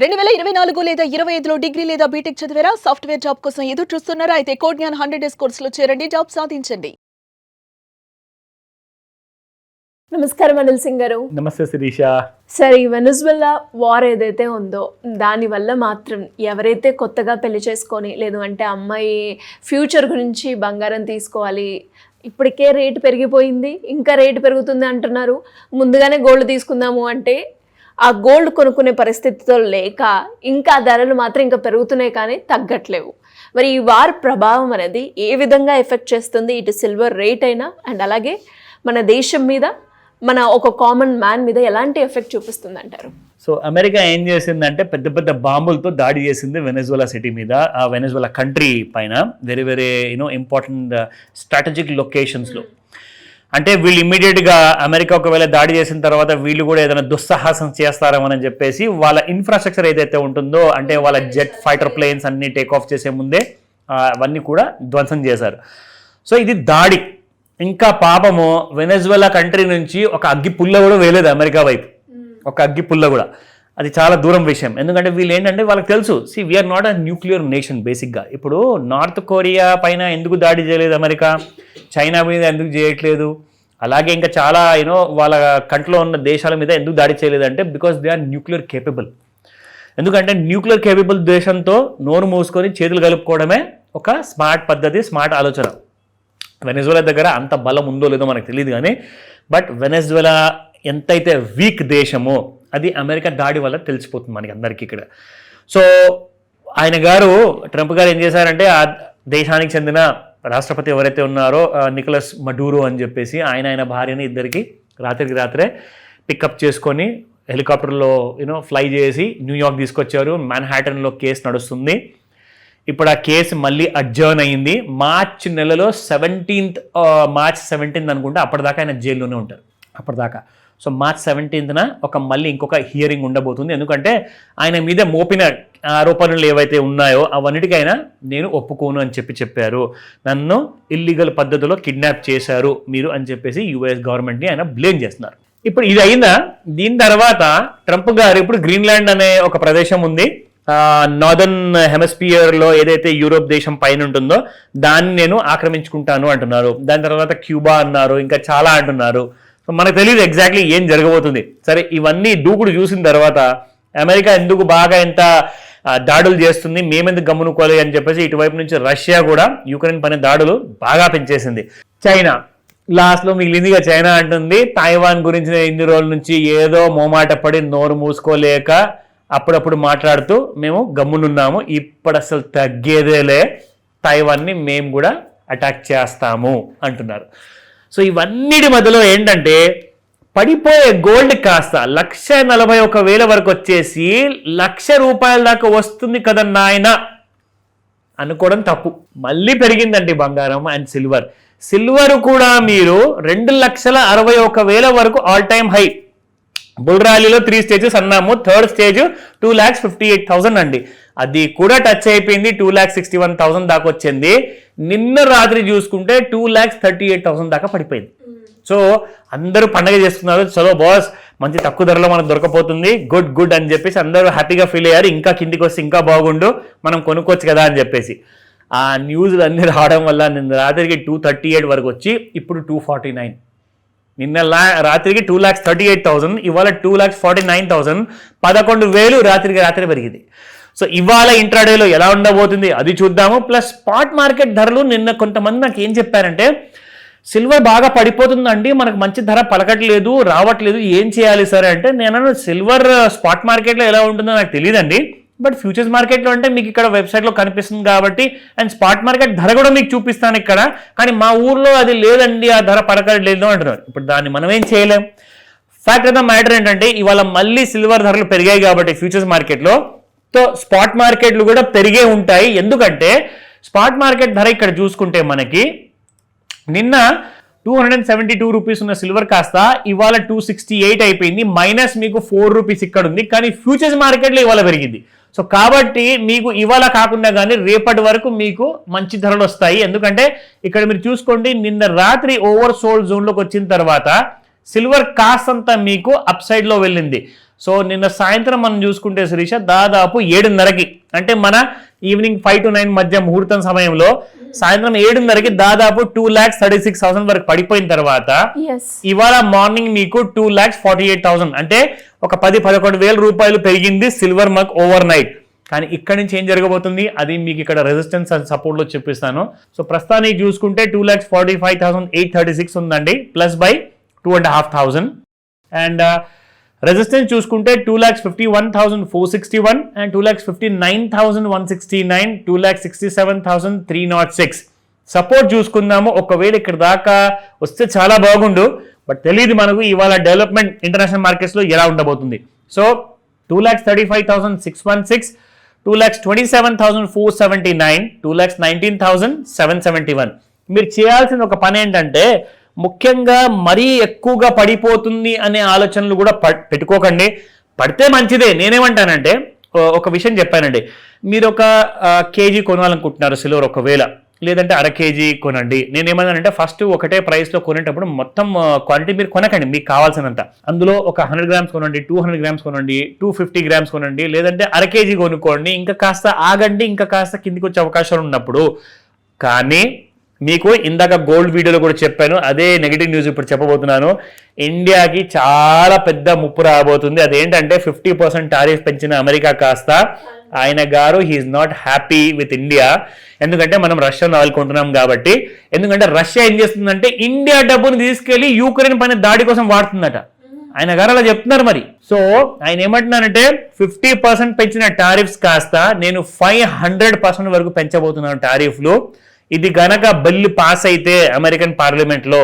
2024 లేదా 25లో డిగ్రీ లేదా బీటెక్ చదివారా? సాఫ్ట్‌వేర్ జాబ్ కోసం ఎదురు చూస్తున్నారా? అయితే కోడ్ జ్ఞాన్ 100 డేస్ కోర్సులో చేరండి, జాబ్ సాధించండి. నమస్కారం అనిల్ సింగ్ గారు. నమస్తే శిరీష. సరే, ఈ వెనెజువెలా వార్ ఏదైతే ఉందో దానివల్ల మాత్రం ఎవరైతే కొత్తగా పెళ్లి చేసుకొని లేదు అంటే అమ్మాయి ఫ్యూచర్ గురించి బంగారం తీసుకోవాలి, ఇప్పటికే రేటు పెరిగిపోయింది, ఇంకా రేటు పెరుగుతుంది అంటున్నారు, ముందుగానే గోల్డ్ తీసుకుందాము అంటే ఆ గోల్డ్ కొనుక్కునే పరిస్థితితో లేక ఇంకా ధరలు మాత్రం ఇంకా పెరుగుతున్నాయి కానీ తగ్గట్లేవు. మరి ఈ వార్ ప్రభావం అనేది ఏ విధంగా ఎఫెక్ట్ చేస్తుంది ఇటు సిల్వర్ రేట్ అయినా అండ్ అలాగే మన దేశం మీద, మన ఒక కామన్ మ్యాన్ మీద ఎలాంటి ఎఫెక్ట్ చూపిస్తుంది అంటారు? సో అమెరికా ఏం చేసిందంటే పెద్ద పెద్ద బాంబులతో దాడి చేసింది వెనెజువెలా సిటీ మీద, ఆ వెనెజువెలా కంట్రీ పైన వెరీ వెరీ ఇంపార్టెంట్ స్ట్రాటజిక్ లొకేషన్స్లో. అంటే వీళ్ళు ఇమ్మీడియట్గా అమెరికా ఒకవేళ దాడి చేసిన తర్వాత వీళ్ళు కూడా ఏదైనా దుస్సాహసం చేస్తారేమని చెప్పేసి వాళ్ళ ఇన్ఫ్రాస్ట్రక్చర్ ఏదైతే ఉంటుందో, అంటే వాళ్ళ జెట్ ఫైటర్ ప్లేన్స్ అన్ని టేక్ ఆఫ్ చేసే ముందే అవన్నీ కూడా ధ్వంసం చేశారు. సో ఇది దాడి. ఇంకా పాపము వెనెజువెలా కంట్రీ నుంచి ఒక అగ్గి పుల్ల కూడా వేయలేదు అమెరికా వైపు, ఒక అగ్గి పుల్ల కూడా. అది చాలా దూరం విషయం. ఎందుకంటే వీళ్ళు ఏంటంటే వాళ్ళకి తెలుసు, we are not a nuclear nation బేసిక్గా. ఇప్పుడు నార్త్ కొరియా పైన ఎందుకు దాడి చేయలేదు అమెరికా, చైనా మీద ఎందుకు చేయట్లేదు, అలాగే ఇంకా చాలా వాళ్ళ కంట్రీలో ఉన్న దేశాల మీద ఎందుకు దాడి చేయలేదు అంటే because they are nuclear capable. ఎందుకంటే న్యూక్లియర్ కేపబుల్ దేశంతో నోరు మూసుకొని చేతులు కలుపుకోవడమే ఒక స్మార్ట్ పద్ధతి, స్మార్ట్ ఆలోచన. వెనెజువెలా దగ్గర అంత బలం ఉందో లేదో మనకు తెలియదు కానీ, బట్ వెనెజువెలా ఎంతైతే వీక్ దేశమో అది అమెరికా దాడి వల్ల తెలిసిపోతుంది మనకి అందరికీ ఇక్కడ. సో ఆయన గారు, ట్రంప్ గారు ఏం చేశారంటే ఆ దేశానికి చెందిన రాష్ట్రపతి ఎవరైతే ఉన్నారో నికోలస్ మడూరో అని చెప్పేసి ఆయన భార్యని ఇద్దరికి రాత్రికి రాత్రే పికప్ చేసుకొని హెలికాప్టర్లో ఫ్లై చేసి న్యూయార్క్ తీసుకొచ్చారు. మ్యాన్హాటన్లో కేసు నడుస్తుంది. ఇప్పుడు ఆ కేసు మళ్ళీ అడ్జర్న్ అయ్యింది. మార్చ్ నెలలో 17th అనుకుంటే అప్పటిదాకా ఆయన జైల్లోనే ఉంటారు అప్పటిదాకా. సో మార్చ్ 17th ఒక మళ్ళీ ఇంకొక హియరింగ్ ఉండబోతుంది. ఎందుకంటే ఆయన మీద మోపిన ఆరోపణలు ఏవైతే ఉన్నాయో అవన్నిటికైనా నేను ఒప్పుకోను అని చెప్పారు. నన్ను ఇల్లీగల్ పద్ధతిలో కిడ్నాప్ చేశారు మీరు అని చెప్పేసి యుఎస్ గవర్నమెంట్ని ఆయన బ్లేమ్ చేస్తున్నారు. ఇప్పుడు ఇది అయిందా, దీని తర్వాత ట్రంప్ గారు ఇప్పుడు గ్రీన్లాండ్ అనే ఒక ప్రదేశం ఉంది నార్దర్న్ హెమిస్ఫియర్లో, ఏదైతే యూరోప్ దేశం పైన ఉంటుందో దాన్ని నేను ఆక్రమించుకుంటాను అంటున్నారు. దాని తర్వాత క్యూబా అన్నారు, ఇంకా చాలా అంటున్నారు. మనకు తెలియదు ఎగ్జాక్ట్లీ ఏం జరగబోతుంది. సరే, ఇవన్నీ దూకుడు చూసిన తర్వాత అమెరికా ఎందుకు బాగా ఎంత దాడులు చేస్తుంది, మేమెందుకు గమ్మునుకోవాలి అని చెప్పేసి ఇటువైపు నుంచి రష్యా కూడా యుక్రెయిన్ పైన దాడులు బాగా పెంచేసింది. చైనా లాస్ట్లో మిగిలిందిగా చైనా అంటుంది తైవాన్ గురించి ఇన్ని రోజుల నుంచి ఏదో మోమాట పడి నోరు మూసుకోలేక అప్పుడప్పుడు మాట్లాడుతూ మేము గమ్మునున్నాము, ఇప్పుడు అసలు తగ్గేదేలే, తైవాన్ని మేము కూడా అటాక్ చేస్తాము అంటున్నారు. సో ఇవన్నిటి మధ్యలో ఏంటంటే పడిపోయే గోల్డ్ కాస్త 1,41,000 వరకు వచ్చేసి ₹1,00,000 దాకా వస్తుంది కదా నాయన అనుకోవడం తప్పు. మళ్ళీ పెరిగిందండి బంగారం అండ్ సిల్వర్. సిల్వర్ కూడా మీరు 2,61,000 వరకు ఆల్ టైమ్ హై. బుల్ ర్యాలీలో 3 స్టేజెస్ అన్నాము, థర్డ్ స్టేజ్ 2,58,000 అండి. అది కూడా టచ్ అయిపోయింది, 2,61,000 దాకా వచ్చింది. నిన్న రాత్రి చూసుకుంటే 2,38,000 దాకా పడిపోయింది. సో అందరూ పండగ చేస్తున్నారు, చలో బాస్ మంచి తక్కువ ధరలో మనకు దొరకపోతుంది, గుడ్ గుడ్ అని చెప్పేసి అందరూ హ్యాపీగా ఫీల్ అయ్యారు. ఇంకా కిందికి వస్తే ఇంకా బాగుండు, మనం కొనుక్కోవచ్చు కదా అని చెప్పేసి. ఆ న్యూస్లు అన్నీ రావడం వల్ల నిన్న రాత్రికి 238 వరకు వచ్చి ఇప్పుడు 249. నిన్న రాత్రికి 2,38,000, ఇవాళ 2,49,000, 11,000 రాత్రికి రాత్రి పెరిగింది. సో ఇవాళ ఇంట్రాడేలో ఎలా ఉండబోతుంది అది చూద్దాము. ప్లస్ స్పాట్ మార్కెట్ ధరలు నిన్న కొంతమంది నాకు ఏం చెప్పారంటే సిల్వర్ బాగా పడిపోతుందండి, మనకు మంచి ధర పలకట్లేదు, రావట్లేదు, ఏం చేయాలి సార్ అంటే, నేను సిల్వర్ స్పాట్ మార్కెట్లో ఎలా ఉంటుందో నాకు తెలియదండి, బట్ ఫ్యూచర్స్ మార్కెట్లో అంటే మీకు ఇక్కడ వెబ్సైట్లో కనిపిస్తుంది కాబట్టి, అండ్ స్పాట్ మార్కెట్ ధర కూడా మీకు చూపిస్తాను ఇక్కడ, కానీ మా ఊర్లో అది లేదండి, ఆ ధర పలకట్లేదు అంటున్నారు. ఇప్పుడు దాన్ని మనం ఏం చేయలేం. ఫ్యాక్ట్ ఆఫ్ ద మ్యాటర్ ఏంటంటే ఇవాళ మళ్ళీ సిల్వర్ ధరలు పెరిగాయి కాబట్టి ఫ్యూచర్స్ మార్కెట్లో, సో స్పాట్ మార్కెట్లు కూడా పెరిగే ఉంటాయి. ఎందుకంటే స్పాట్ మార్కెట్ ధర ఇక్కడ చూసుకుంటే మనకి నిన్న 272 రూపీస్ ఉన్న సిల్వర్ కాస్త ఇవాళ 268 అయిపోయింది, మైనస్ మీకు 4 రూపీస్ ఇక్కడ ఉంది. కానీ ఫ్యూచర్స్ మార్కెట్లో ఇవాళ పెరిగింది. సో కాబట్టి మీకు ఇవాళ కాకుండా కానీ రేపటి వరకు మీకు మంచి ధరలు వస్తాయి. ఎందుకంటే ఇక్కడ మీరు చూసుకోండి, నిన్న రాత్రి ఓవర్ సోల్డ్ జోన్లోకి వచ్చిన తర్వాత సిల్వర్ కాస్ట్ అంతా మీకు అప్ సైడ్లో వెళ్ళింది. సో నిన్న సాయంత్రం మనం చూసుకుంటే శిరీష దాదాపు 7:30కి అంటే మన ఈవినింగ్ 5 to 9 మధ్య ముహూర్తం సమయంలో సాయంత్రం 7:30కి దాదాపు 2,36,000 వరకు పడిపోయిన తర్వాత ఎస్ ఇవాళ మార్నింగ్ మీకు 2,48,000 అంటే ఒక 10-11,000 రూపాయలు పెరిగింది సిల్వర్ మగ్ ఓవర్ నైట్. కానీ ఇక్కడ నుంచి ఏం జరగబోతుంది అది మీకు ఇక్కడ రెసిస్టెన్స్ అండ్ సపోర్ట్ లో చూపిస్తాను. సో ప్రస్తుతానికి చూసుకుంటే 2,45,836 ఉందండి, ప్లస్ బై 2,500. అండ్ రెసిస్టెన్స్ చూసుకుంటే 2,51,461 అండ్ 2,59,169, 2,67,306. సపోర్ట్ చూసుకుందాము. ఒకవేళ ఇక్కడ దాకా వస్తే చాలా బాగుండు, బట్ తెలియదు మనకు ఇవాళ డెవలప్మెంట్ ఇంటర్నేషనల్ మార్కెట్స్ లో ఎలా ఉండబోతుంది. సో 2,35,616, 2,27,479, 2,19,771. మీరు చేయాల్సిన ఒక పని ఏంటంటే ముఖ్యంగా మరీ ఎక్కువగా పడిపోతుంది అనే ఆలోచనలు కూడా పెట్టుకోకండి. పడితే మంచిదే. నేనేమంటానంటే ఒక విషయం చెప్పానండి, మీరు ఒక కేజీ కొనాలనుకుంటున్నారు సిల్వర్, ఒకవేళ లేదంటే 1/2 kg కొనండి. నేనేమన్నానంటే ఫస్ట్ ఒకటే ప్రైస్లో కొనేటప్పుడు మొత్తం క్వాంటిటీ మీరు కొనకండి, మీకు కావాల్సినంత. అందులో ఒక 100 grams కొనండి, 200 grams కొనండి, 250 grams కొనండి, లేదంటే 1/2 kg కొనుక్కోండి. ఇంకా కాస్త ఆగండి, ఇంకా కాస్త కిందికి వచ్చే అవకాశాలు ఉన్నప్పుడు. కానీ మీకు ఇందాక గోల్డ్ వీడియోలో కూడా చెప్పాను, అదే నెగిటివ్ న్యూస్ ఇప్పుడు చెప్పబోతున్నాను. ఇండియాకి చాలా పెద్ద ముప్పు రాబోతుంది. అదేంటంటే 50% టారిఫ్ పెంచిన అమెరికా కాస్త ఆయన గారు he is not happy with India. ఎందుకంటే మనం రష్యన్ ఆయిల్ కొంటున్నాం కాబట్టి. ఎందుకంటే రష్యా ఏం చేస్తుందంటే ఇండియా డబ్బును తీసుకెళ్లి యూక్రెయిన్ పైన దాడి కోసం వాడుతుందట. ఆయన గారు అలా చెప్తున్నారు మరి. సో ఆయన ఏమంటున్నారంటే 50% పెంచిన టారిఫ్స్ కాస్త నేను 500% వరకు పెంచబోతున్నాను టారిఫ్లు. ఇది గనక బిల్లు పాస్ అయితే అమెరికన్ పార్లమెంట్ లో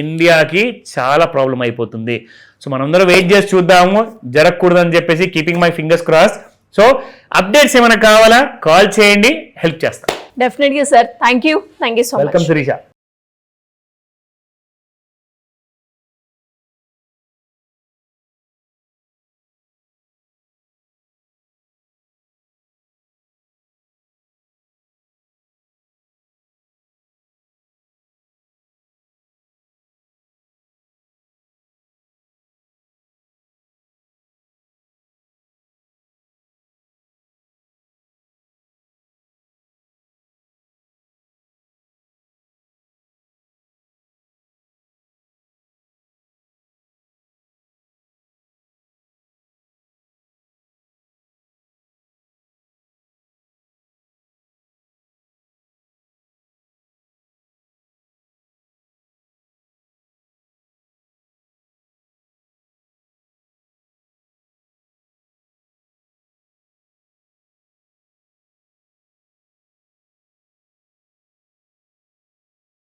ఇండియాకి చాలా ప్రాబ్లం అయిపోతుంది. సో మనందరం వెయిట్ చేసి చూద్దాము, జరగకూడదని చెప్పేసి keeping my fingers cross. So updates ఏమైనా కావాలా కాల్ చేయండి, హెల్ప్ చేస్తాం. డెఫినెట్గా sir. Thank you so much. Welcome Sirisha.